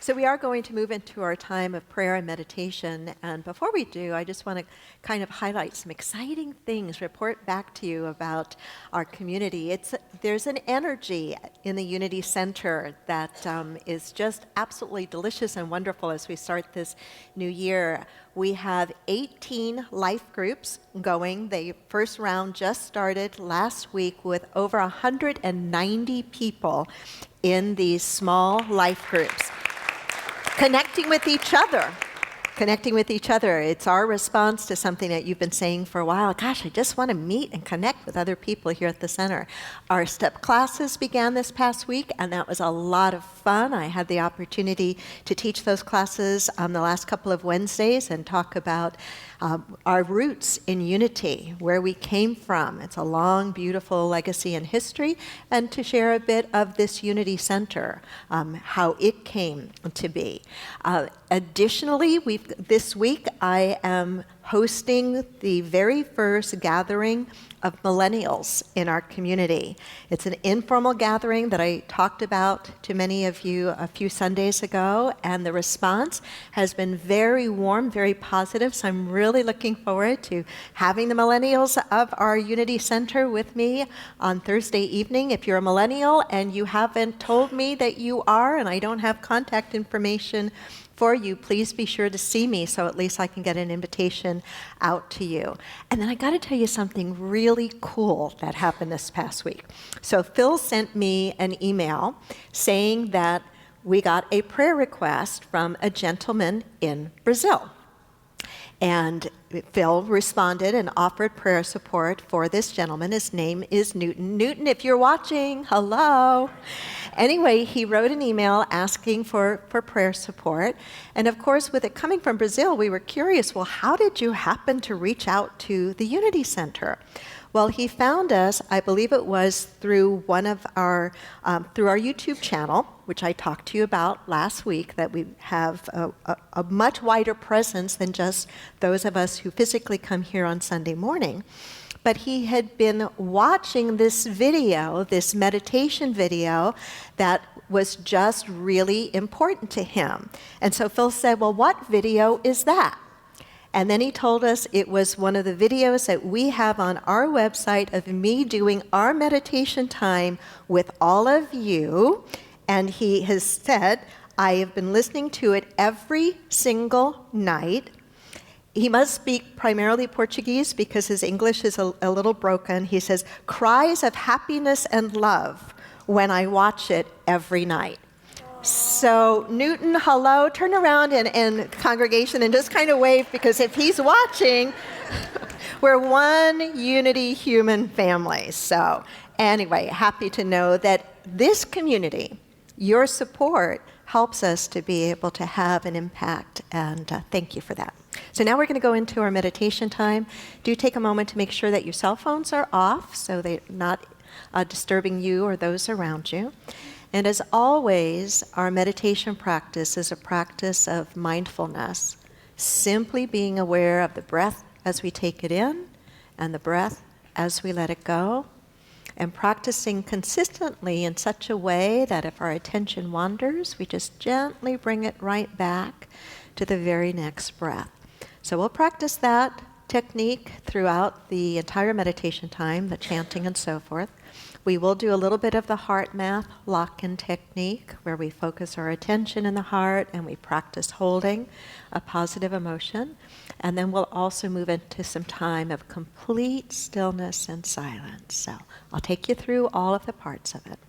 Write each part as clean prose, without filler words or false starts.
So we are going to move into our time of prayer and meditation. And before we do, I just want to kind of highlight some exciting things, report back to you about our community. There's an energy in the Unity Center that is just absolutely delicious and wonderful as we start this new year. We have 18 life groups going. The first round just started last week with over 190 people in these small life groups. Connecting with each other. It's our response to something that you've been saying for a while. Gosh, I just want to meet and connect with other people here at the center. Our step classes began this past week, and that was a lot of fun. I had the opportunity to teach those classes the last couple of Wednesdays and talk about our roots in unity, where we came from. It's a long, beautiful legacy and history, and to share a bit of this Unity Center, how it came to be. Additionally, this week I am hosting the very first gathering of millennials in our community. It's an informal gathering that I talked about to many of you a few Sundays ago, and the response has been very warm, very positive, so I'm really looking forward to having the millennials of our Unity Center with me on Thursday evening. If you're a millennial and you haven't told me that you are, and I don't have contact information for you, please be sure to see me so at least I can get an invitation out to you. And then I got to tell you something really cool that happened this past week. So Phil sent me an email saying that we got a prayer request from a gentleman in Brazil. And Phil responded and offered prayer support for this gentleman. His name is Newton. Newton, if you're watching, hello. Anyway, he wrote an email asking for prayer support. And of course, with it coming from Brazil, we were curious, well, how did you happen to reach out to the Unity Center? Well, he found us, I believe it was through one of our, through our YouTube channel, which I talked to you about last week, that we have a much wider presence than just those of us who physically come here on Sunday morning. But he had been watching this video, this meditation video, that was just really important to him. And so Phil said, well, what video is that? And then he told us it was one of the videos that we have on our website of me doing our meditation time with all of you. And he has said, I have been listening to it every single night. He must speak primarily Portuguese because his English is a little broken. He says, cries of happiness and love when I watch it every night. So Newton, hello, turn around and congregation and just kind of wave, because if he's watching, we're one Unity human family. So anyway, happy to know that this community, your support, helps us to be able to have an impact, and thank you for that. So now we're going to go into our meditation time. Do take a moment to make sure that your cell phones are off so they're not disturbing you or those around you. And as always, our meditation practice is a practice of mindfulness, simply being aware of the breath as we take it in and the breath as we let it go, and practicing consistently in such a way that if our attention wanders, we just gently bring it right back to the very next breath. So we'll practice that technique throughout the entire meditation time, the chanting and so forth. We will do a little bit of the HeartMath lock-in technique, where we focus our attention in the heart and we practice holding a positive emotion. And then we'll also move into some time of complete stillness and silence. So I'll take you through all of the parts of it.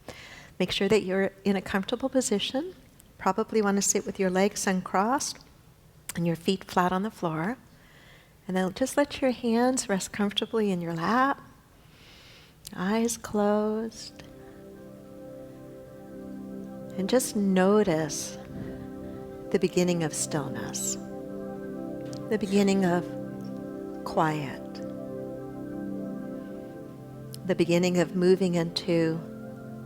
Make sure that you're in a comfortable position. Probably want to sit with your legs uncrossed and your feet flat on the floor. And then just let your hands rest comfortably in your lap. Eyes closed. And just notice the beginning of stillness, the beginning of quiet, the beginning of moving into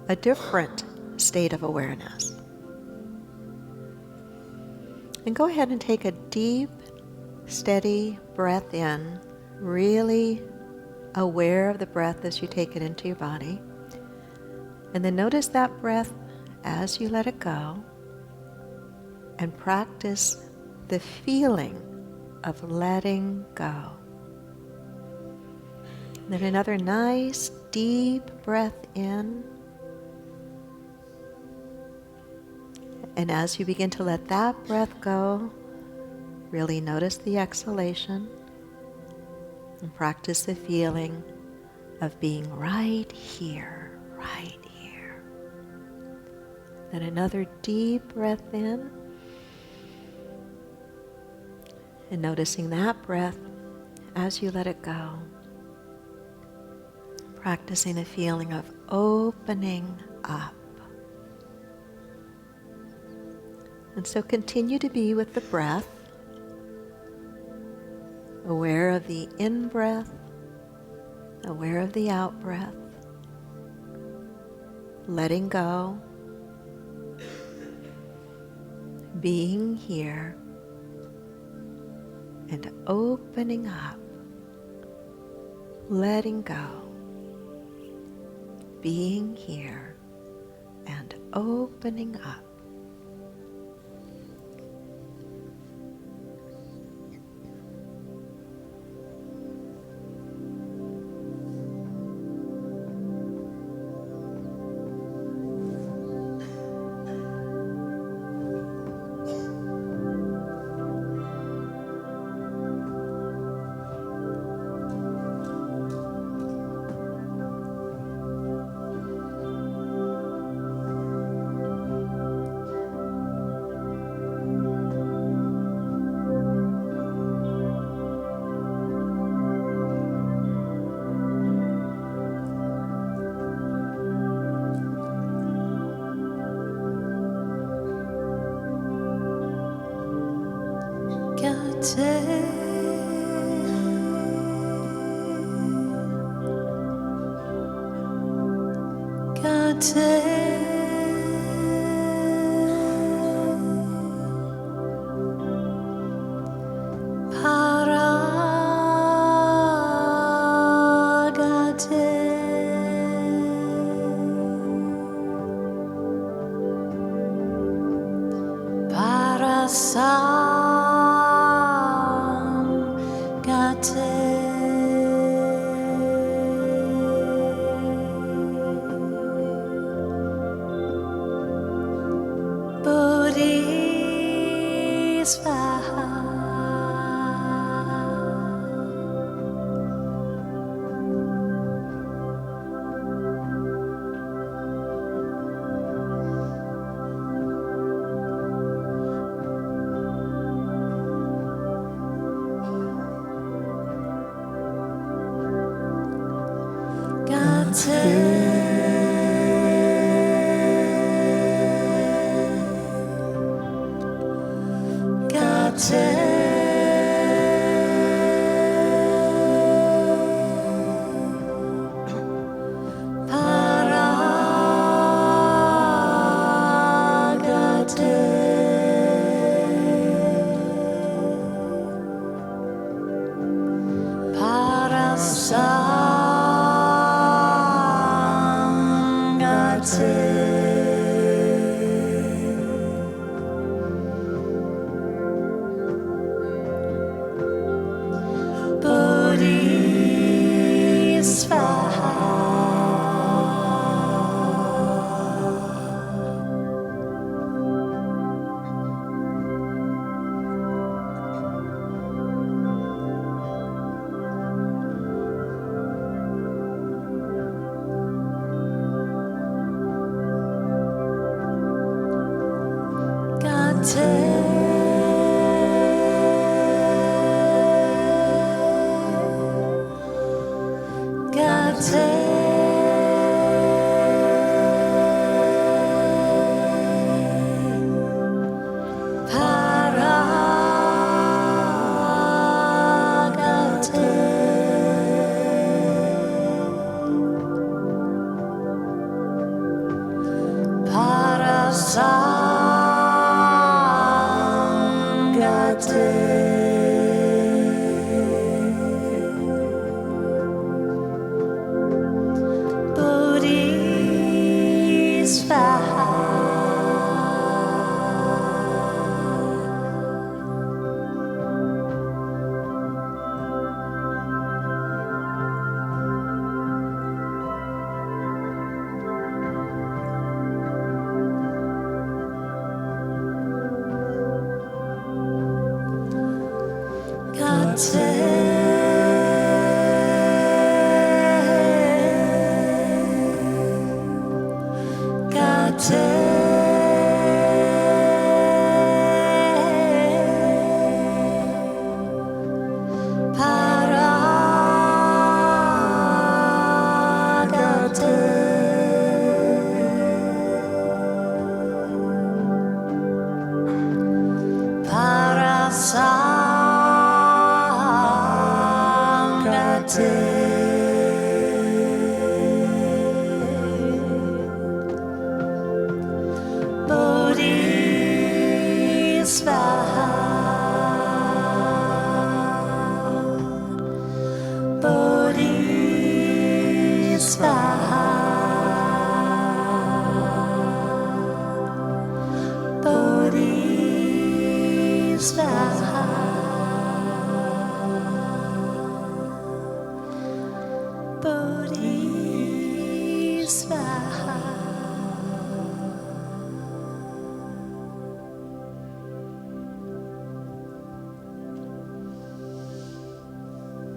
a different state of awareness. And go ahead and take a deep, steady breath in, really aware of the breath as you take it into your body. And then notice that breath as you let it go. and practice the feeling of letting go. Then another nice deep breath in. And as you begin to let that breath go, really notice the exhalation and practice the feeling of being right here, right here. Then another deep breath in. And noticing that breath as you let it go. Practicing the feeling of opening up. And so continue to be with the breath, aware of the in-breath, aware of the out-breath, letting go, being here, and opening up, letting go, being here, and opening up.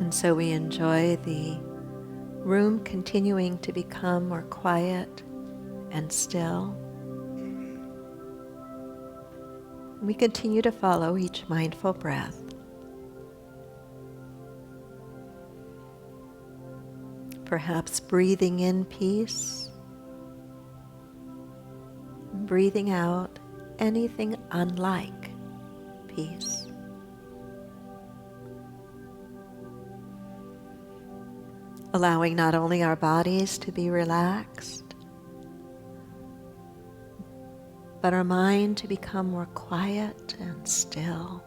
And so we enjoy the room continuing to become more quiet and still. We continue to follow each mindful breath. Perhaps breathing in peace, breathing out anything unlike peace. Allowing not only our bodies to be relaxed, but our mind to become more quiet and still.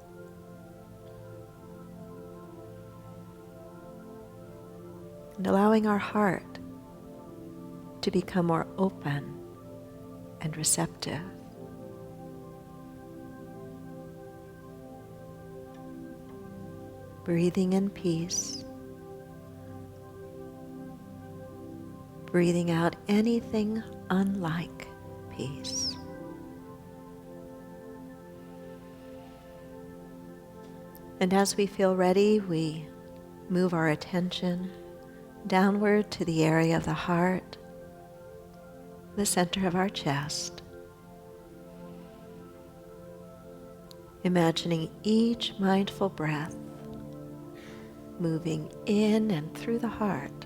And allowing our heart to become more open and receptive. Breathing in peace. Breathing out anything unlike peace. And as we feel ready, we move our attention downward to the area of the heart, the center of our chest. Imagining each mindful breath moving in and through the heart.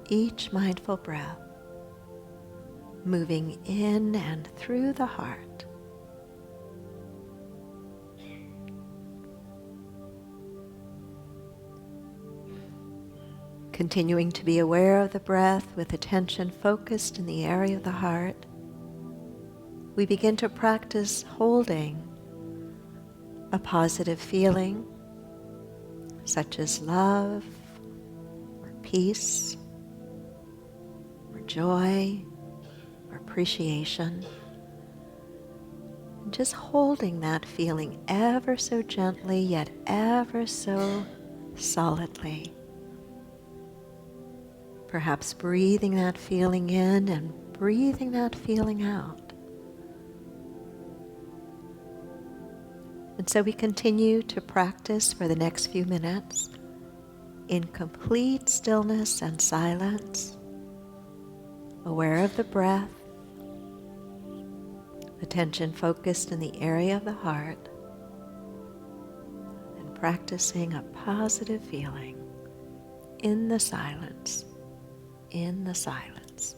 Each mindful breath moving in and through the heart. Continuing to be aware of the breath with attention focused in the area of the heart, we begin to practice holding a positive feeling, such as love, or peace, or joy, or appreciation. And just holding that feeling ever so gently, yet ever so solidly. Perhaps breathing that feeling in and breathing that feeling out. And so we continue to practice for the next few minutes in complete stillness and silence, aware of the breath, attention focused in the area of the heart, and practicing a positive feeling in the silence, in the silence.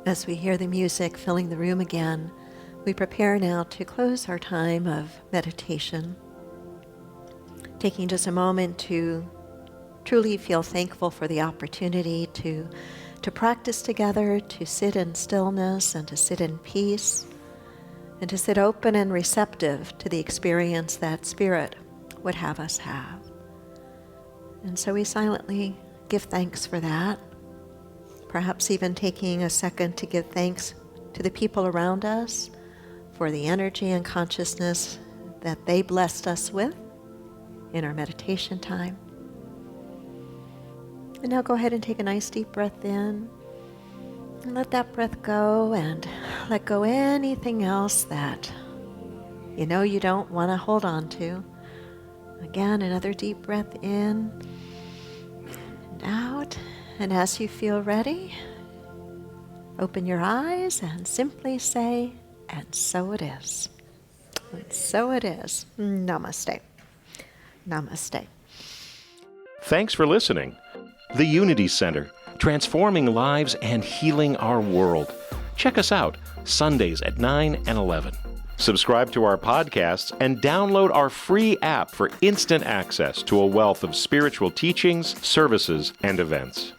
As we hear the music filling the room again, we prepare now to close our time of meditation, taking just a moment to truly feel thankful for the opportunity to practice together, to sit in stillness and to sit in peace, and to sit open and receptive to the experience that Spirit would have us have. And so we silently give thanks for that, perhaps even taking a second to give thanks to the people around us for the energy and consciousness that they blessed us with in our meditation time. And now go ahead and take a nice deep breath in and let that breath go, and let go anything else that you know you don't want to hold on to. Again, another deep breath in and out. And as you feel ready, open your eyes and simply say, "And so it is." And so it is. Namaste. Namaste. Thanks for listening. The Unity Center, transforming lives and healing our world. Check us out Sundays at 9 and 11. Subscribe to our podcasts and download our free app for instant access to a wealth of spiritual teachings, services, and events.